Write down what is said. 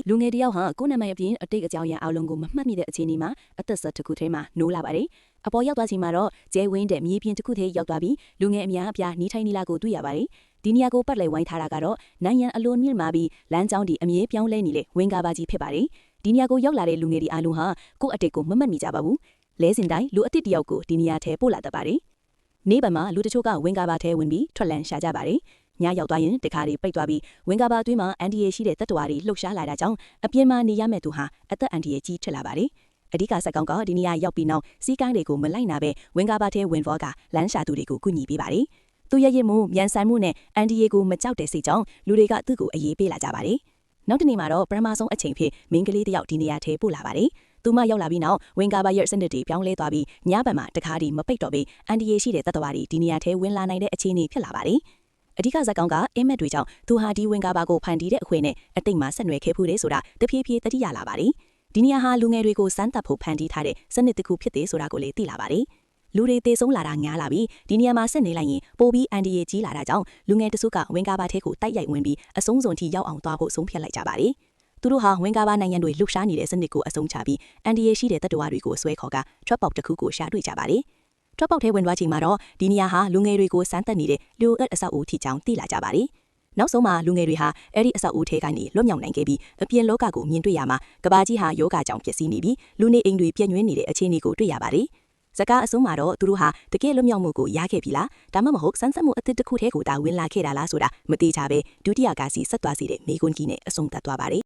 လူငယ်တယောက်ဟာကိုနာမည်အပြင်အတိတ်အကြောင်းရအောင်လုံးကိုမမှတ်မိတဲ့အခြေအနေမှာအသက်ဆက်တစ်ခုထဲမှာနိုးလာပါတယ်။အပေါ်ရောက်သွားချိန်မှာတော့ကျဲဝင်းတဲ့မြေပြင်တစ်ခုထဲရောက်သွားပြီးလူငယ်အများအပြားနီးထိုင်နီလာကိုတွေ့ရပါတယ်။ဒီနေရာကိုပတ်လည်ဝိုင်းထားတာကတော့နိုင်ငံအလွန်မြင့်မာပြီးလမ်းကြောင်းဒီအမြဲပြောင်းလဲနေလေဝင်ကားပါကြီးဖြစ်ပါတယ်။ဒီနေရာကိုရောက်လာတဲ့လူငယ်တွေအားလုံးဟာကိုယ့်အတိတ်ကိုမမှတ်မိကြပါဘူး။လဲစင်တိုင်းလူအတိတ်တယောက်ကိုဒီနေရာထဲပို့လာတတ်ပါတယ်။နေ့ပံမှာလူတချို့ကဝင်ကားပါထဲဝင်ပြီးထွက်လန်းရှာကြပါတယ်။ညရောက်သွားရင်တခါတွေပိတ်သွားပြီးဝင်ကားပါအတွင်းမှာအန်တီရဲ့ရှိတဲ့တပ်တော်တွေလှုပ်ရှားလာတာကြောင့်အပြင်းမှာနေရမယ့်သူဟာအသက်အန်တီရဲ့ကြီးထွက်လာပါတယ်။အဓိကစက်ကောင်ကဒီနေရာရောက်ပြီးနောက်စီးကိုင်းတွေကိုမလိုက်နာပဲဝင်ကားပါထဲဝင်ဖို့ကလမ်းရှာသူတွေကိုကူညီပေးပါတယ်။သူရရမှုမြန်ဆန်မှုနဲ့အန်တီရဲ့ကိုမကြောက်တဲ့စိတ်ကြောင့်လူတွေကသူ့ကိုအရေးပေးလာကြပါတယ်။နောက်တနေ့မှာတော့ပထမဆုံးအချိန်ဖြစ်မင်းကလေးတယောက်ဒီနေရာထဲပို့လာပါတယ်။သူမရောက်လာပြီးနောက်ဝင်ကားပါရဲ့စနစ်တွေပြောင်းလဲသွားပြီးညဘက်မှာတခါတည်းမပိတ်တော့ပြီးအန်တီရဲ့ရှိတဲ့တပ်တော်တွေဒီနေရာထဲဝင်လာနိုင်တဲ့အခြေအနေဖြစ်လာပါတယ်။အဓိကဇက်ကောင်ကအင်းမက်တွေကြောင့်သူဟာဒီဝင်ကားပါကိုဖန်တီးတဲ့အခွင့်နဲ့အတိတ်မှာဆက်နွယ်ခဲ့ဖူးတယ်ဆိုတာတဖြည်းဖြည်းတတိယလာပါတယ်။ဒီနေရာဟာလူငယ်တွေကိုစမ်းသပ်ဖို့ဖန်တီးထားတဲ့စနစ်တစ်ခုဖြစ်တယ်ဆိုတာကိုလည်းသိလာပါတယ်။လူတွေသေဆုံးလာတာများလာပြီးဒီနေရာမှာဆက်နေလိုက်ရင်ပိုပြီးအန်ဒီရဲ့ကြီးလာတာကြောင့်လူငယ်တစုကဝင်ကားပါထဲကိုတိုက်ရိုက်ဝင်ပြီးအဆုံးစွန်ထိရောက်အောင်သွားဖို့ဆုံးဖြတ်လိုက်ကြပါတယ်။သူတို့ဟာဝင်ကားပါနိုင်ငံတွေလှုပ်ရှားနေတဲ့စနစ်ကိုအဆုံးချပြီးအန်ဒီရဲ့ရှိတဲ့တပ်တော်တွေကိုဆွဲခေါ်ကထွက်ပေါက်တစ်ခုကိုရှာတွေ့ကြပါတယ်။ထွက်ပေါက်ထဲဝင်သွားချိန်မှာတော့ဒီနေရာဟာလူငယ်တွေကိုစမ်းသပ်နေတဲ့လူအပ်အဆောက်အဦထိကြောင်းသိလာကြပါတယ်။နောက်ဆုံးမှာလူငယ်တွေဟာအဲ့ဒီအဆောက်အဦထဲကနေလွတ်မြောက်နိုင်ခဲ့ပြီးအပြင်လောကကိုမြင်တွေ့ရမှာကဘာကြီးဟာယောဂကြောင့်ပျက်စီးနေပြီးလူနေအိမ်တွေပြည့်ညွှင်းနေတဲ့အခြေအနေကိုတွေ့ရပါတယ်။ဇကာအဆုံးမှာတော့သူတို့ဟာတကယ်လွတ်မြောက်မှုကိုရခဲ့ပြီလားဒါမှမဟုတ်စမ်းသပ်မှုအသစ်တစ်ခုထဲကိုဒါဝင်လာခဲ့တာလားဆိုတာမသိကြပဲဒုတိယကစီဆက်သွားစီတဲ့မိကွန်းကြီးနဲ့အဆုံးသတ်သွားပါတယ်